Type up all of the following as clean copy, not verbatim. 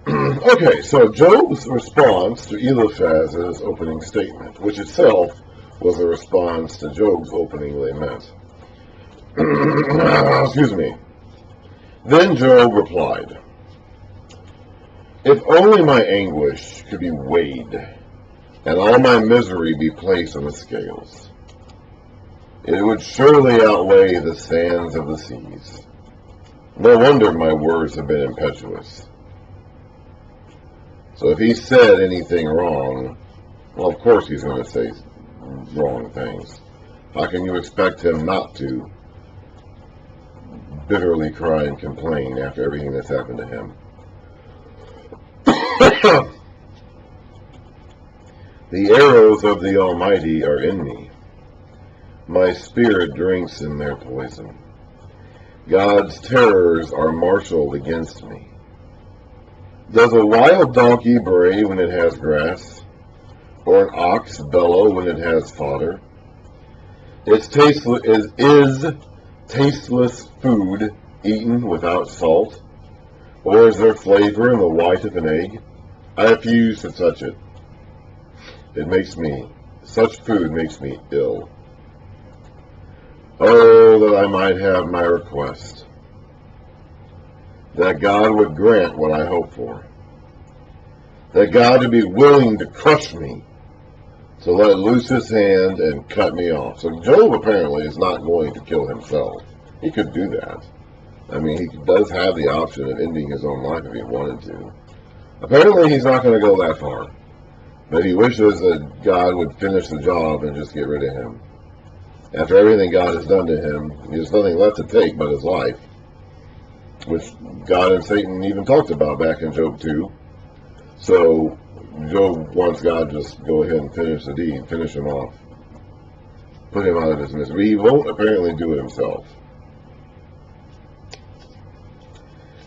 Okay, so Job's response to Eliphaz's opening statement, which itself was a response to Job's opening lament. Excuse me. Then Job replied, "If only my anguish could be weighed, and all my misery be placed on the scales, it would surely outweigh the sands of the seas. No wonder my words have been impetuous." So if he said anything wrong, well, of course he's going to say wrong things. How can you expect him not to bitterly cry and complain after everything that's happened to him? The arrows of the Almighty are in me. My spirit drinks in their poison. God's terrors are marshaled against me. Does a wild donkey bray when it has grass, or an ox bellow when it has fodder? Is tasteless food eaten without salt, or is there flavor in the white of an egg? I refuse to touch it. Such food makes me ill. Oh, that I might have my request, that God would grant what I hope for, that God would be willing to crush me, to let loose his hand and cut me off. So Job apparently is not going to kill himself. He could do that. I mean, he does have the option of ending his own life if he wanted to. Apparently he's not going to go that far, but he wishes that God would finish the job and just get rid of him. After everything God has done to him, there's nothing left to take but his life, which God and Satan even talked about back in Job 2. So Job wants God to just go ahead and finish the deed, finish him off, put him out of his misery. He won't apparently do it himself.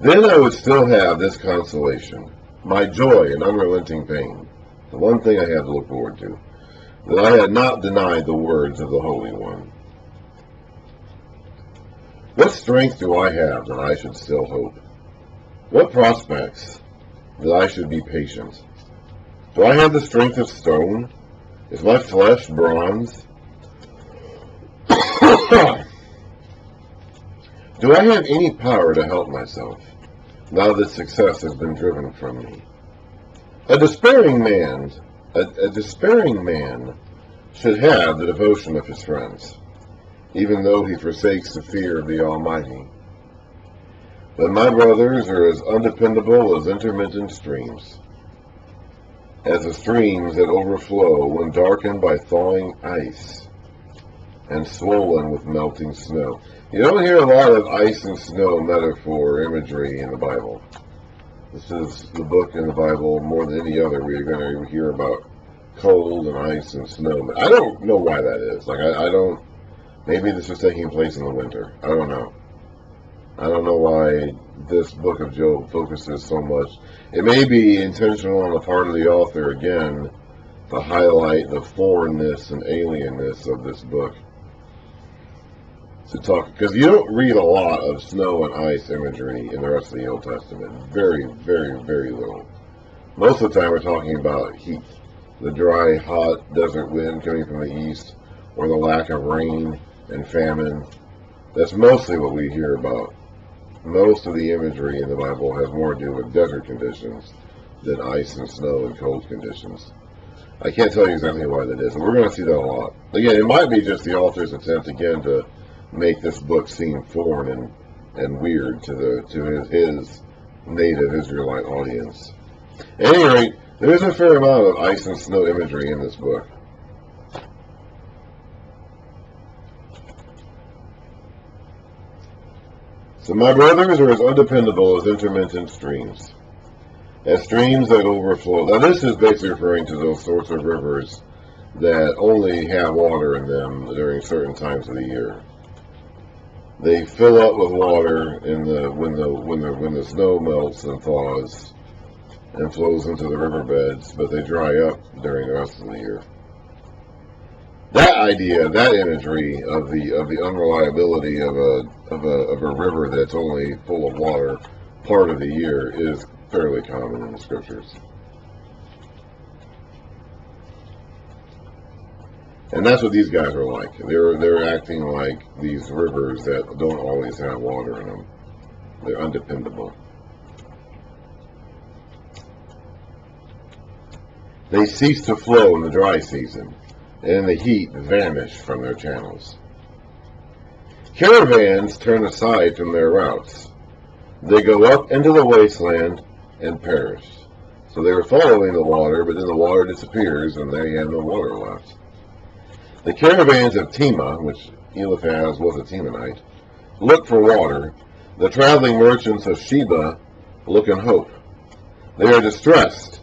Then I would still have this consolation, my joy and unrelenting pain, the one thing I have to look forward to, that I had not denied the words of the Holy One. What strength do I have that I should still hope? What prospects that I should be patient? Do I have the strength of stone? Is my flesh bronze? Do I have any power to help myself, now that success has been driven from me? A despairing man should have the devotion of his friends, even though he forsakes the fear of the Almighty. But my brothers are as undependable as intermittent streams, as the streams that overflow when darkened by thawing ice and swollen with melting snow. You don't hear a lot of ice and snow metaphor imagery in the Bible. This is the book in the Bible, more than any other, where you're going to hear about cold and ice and snow. I don't know why that is. I don't, maybe this is taking place in the winter. I don't know. I don't know why this book of Job focuses so much. It may be intentional on the part of the author, again, to highlight the foreignness and alienness of this book. To talk, because you don't read a lot of snow and ice imagery in the rest of the Old Testament. Very, very, very little. Most of the time we're talking about heat. The dry, hot desert wind coming from the east, or the lack of rain and famine. That's mostly what we hear about. Most of the imagery in the Bible has more to do with desert conditions than ice and snow and cold conditions. I can't tell you exactly why that is, but we're going to see that a lot. Again, it might be just the author's attempt, again, to make this book seem foreign and weird to his native Israelite audience. At any rate, there is a fair amount of ice and snow imagery in this book. So my brothers are as undependable as intermittent streams, as streams that overflow. Now this is basically referring to those sorts of rivers that only have water in them during certain times of the year. They fill up with water when the snow melts and thaws and flows into the riverbeds, but they dry up during the rest of the year. That idea, that imagery of the unreliability of a river that's only full of water part of the year is fairly common in the scriptures. And that's what these guys are like. They're acting like these rivers that don't always have water in them. They're undependable. They cease to flow in the dry season, and in the heat vanish from their channels. Caravans turn aside from their routes. They go up into the wasteland and perish. So they were following the water, but then the water disappears and they have no water left. The caravans of Tema, which Eliphaz was a Temanite, look for water. The traveling merchants of Sheba look in hope. They are distressed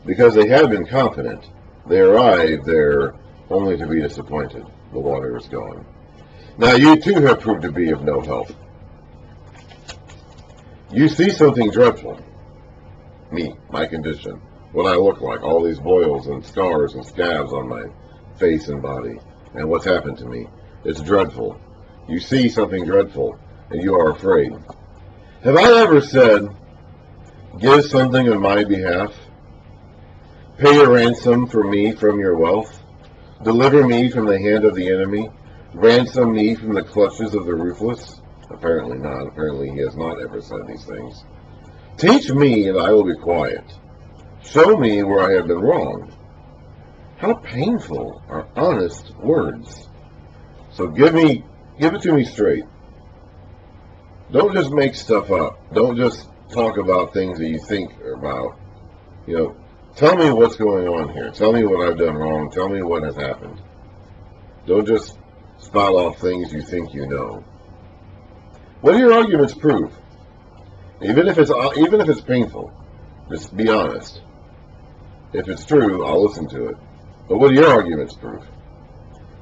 because they had been confident. They arrive there only to be disappointed. The water is gone. Now you too have proved to be of no help. You see something dreadful. Me, my condition, what I look like, all these boils and scars and scabs on my face and body, and what's happened to me. It's dreadful. You see something dreadful, and you are afraid. Have I ever said, give something on my behalf? Pay a ransom for me from your wealth? Deliver me from the hand of the enemy? Ransom me from the clutches of the ruthless? Apparently not. Apparently he has not ever said these things. Teach me, and I will be quiet. Show me where I have been wrong. How painful are honest words. So give it to me straight. Don't just make stuff up. Don't just talk about things that you think about. Tell me what's going on here. Tell me what I've done wrong. Tell me what has happened. Don't just spout off things you think you know. What do your arguments prove? Even if it's painful, just be honest. If it's true, I'll listen to it. But what do your arguments prove?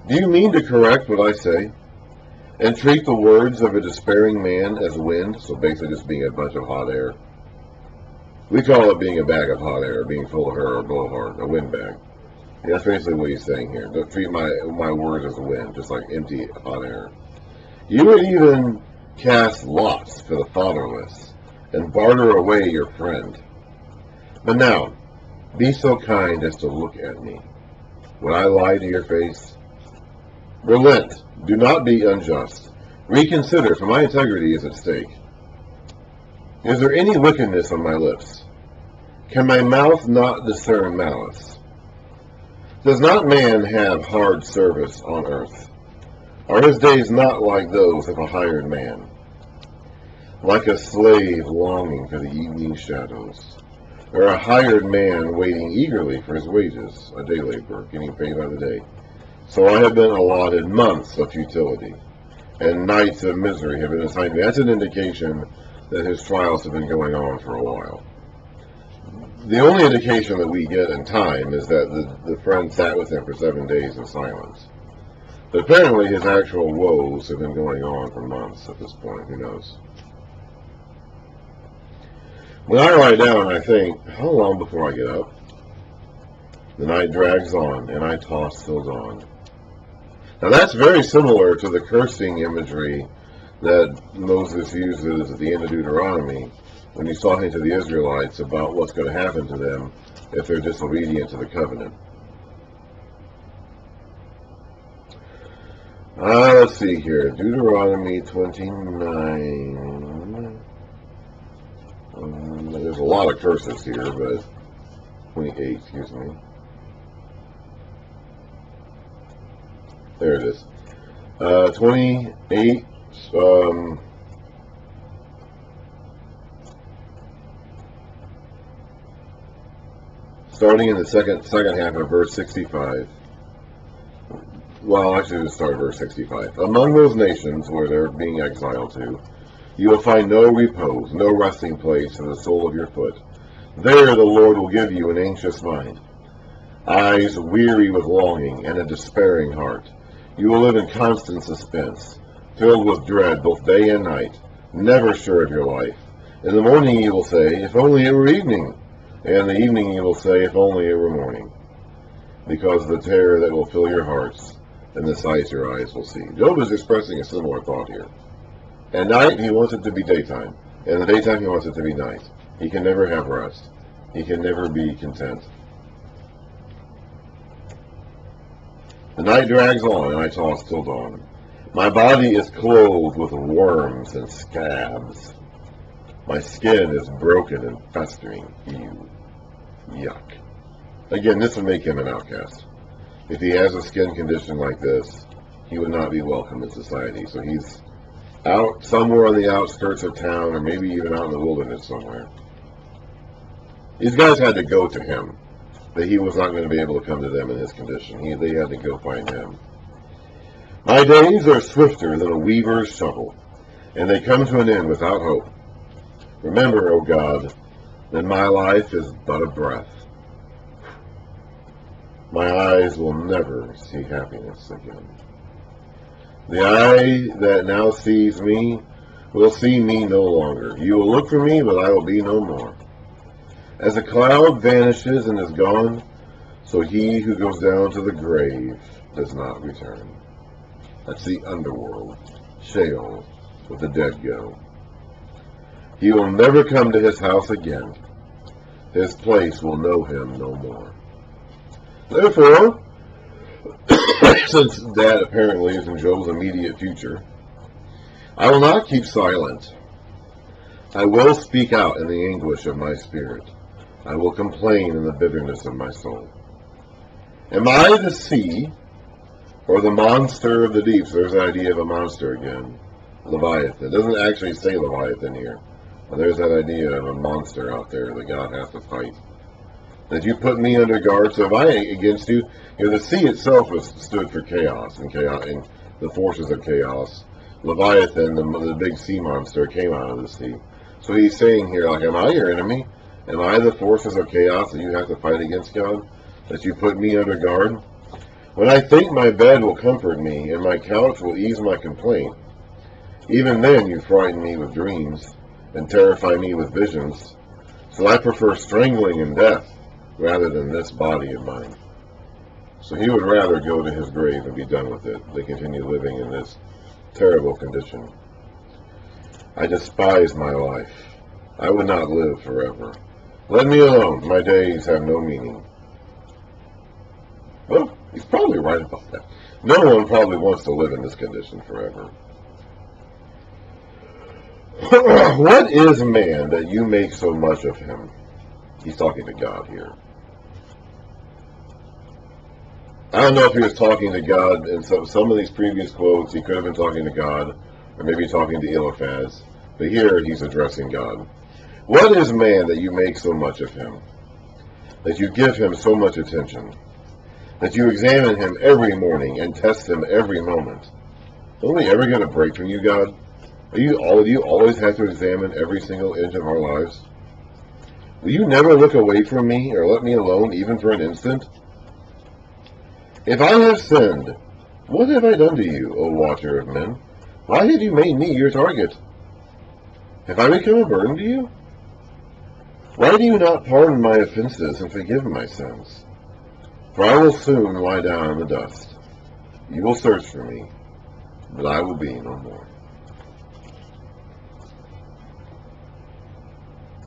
Do you mean to correct what I say? And treat the words of a despairing man as wind? So basically just being a bunch of hot air. We call it being a bag of hot air, being full of her or blowhard, a wind bag. Yeah, that's basically what he's saying here. Don't treat my words as wind, just like empty hot air. You would even cast lots for the fatherless and barter away your friend. But now, be so kind as to look at me. Would I lie to your face? Relent. Do not be unjust. Reconsider, for my integrity is at stake. Is there any wickedness on my lips? Can my mouth not discern malice? Does not man have hard service on earth? Are his days not like those of a hired man? Like a slave longing for the evening shadows, or a hired man waiting eagerly for his wages, a day laborer getting paid by the day. So I have been allotted months of futility, and nights of misery have been assigned me. That's an indication that his trials have been going on for a while. The only indication that we get in time is that the friend sat with him for 7 days in silence. But apparently his actual woes have been going on for months at this point. Who knows? When I lie down, I think, how long before I get up? The night drags on, and I toss till dawn. Now that's very similar to the cursing imagery that Moses uses at the end of Deuteronomy when he's talking to the Israelites about what's going to happen to them if they're disobedient to the covenant. Let's see here. Deuteronomy 29. There's a lot of curses here, but 28, excuse me. There it is. 28. Starting in the second half of verse 65. Well, actually, just start verse 65. Among those nations where they're being exiled to, you will find no repose, no resting place for the sole of your foot. There the Lord will give you an anxious mind, eyes weary with longing, and a despairing heart. You will live in constant suspense, filled with dread both day and night, never sure of your life. In the morning you will say, if only it were evening. And in the evening you will say, if only it were morning. Because of the terror that will fill your hearts, and the sights your eyes will see. Job is expressing a similar thought here. At night he wants it to be daytime. And in the daytime he wants it to be night. He can never have rest. He can never be content. The night drags on, and I toss till dawn. My body is clothed with worms and scabs. My skin is broken and festering. Ew. Yuck. Again, this would make him an outcast. If he has a skin condition like this, he would not be welcome in society. So he's out somewhere on the outskirts of town, or maybe even out in the wilderness somewhere. These guys had to go to him. That he was not going to be able to come to them in his condition. They had to go find him. My days are swifter than a weaver's shuttle, and they come to an end without hope. Remember, O God, that my life is but a breath. My eyes will never see happiness again. The eye that now sees me will see me no longer. You will look for me, but I will be no more. As a cloud vanishes and is gone, so he who goes down to the grave does not return. That's the underworld, Sheol, where the dead go. He will never come to his house again. His place will know him no more. Therefore, since that apparently is in Job's immediate future, I will not keep silent. I will speak out in the anguish of my spirit. I will complain in the bitterness of my soul. Am I the sea, or the monster of the deeps? There's the idea of a monster again. Leviathan. It doesn't actually say Leviathan here. But there's that idea of a monster out there that God has to fight. That you put me under guard, so if I ain't against you, the sea itself stood for chaos and the forces of chaos. Leviathan, the big sea monster, came out of the sea. So he's saying here, like, am I your enemy? Am I the forces of chaos that you have to fight against, God? That you put me under guard? When I think my bed will comfort me, and my couch will ease my complaint, even then you frighten me with dreams, and terrify me with visions. So I prefer strangling and death, rather than this body of mine. So he would rather go to his grave and be done with it than continue living in this terrible condition. I despise my life. I would not live forever. Let me alone. My days have no meaning. Well, he's probably right about that. No one probably wants to live in this condition forever. What is man that you make so much of him? He's talking to God here. I don't know if he was talking to God in some of these previous quotes. He could have been talking to God, or maybe talking to Eliphaz. But here he's addressing God. What is man that you make so much of him? That you give him so much attention? That you examine him every morning and test him every moment? Don't we ever get a break from you, God? Do you always have to examine every single inch of our lives? Will you never look away from me or let me alone even for an instant? If I have sinned, what have I done to you, O watcher of men? Why have you made me your target? Have I become a burden to you? Why do you not pardon my offenses and forgive my sins? For I will soon lie down in the dust. You will search for me, but I will be no more.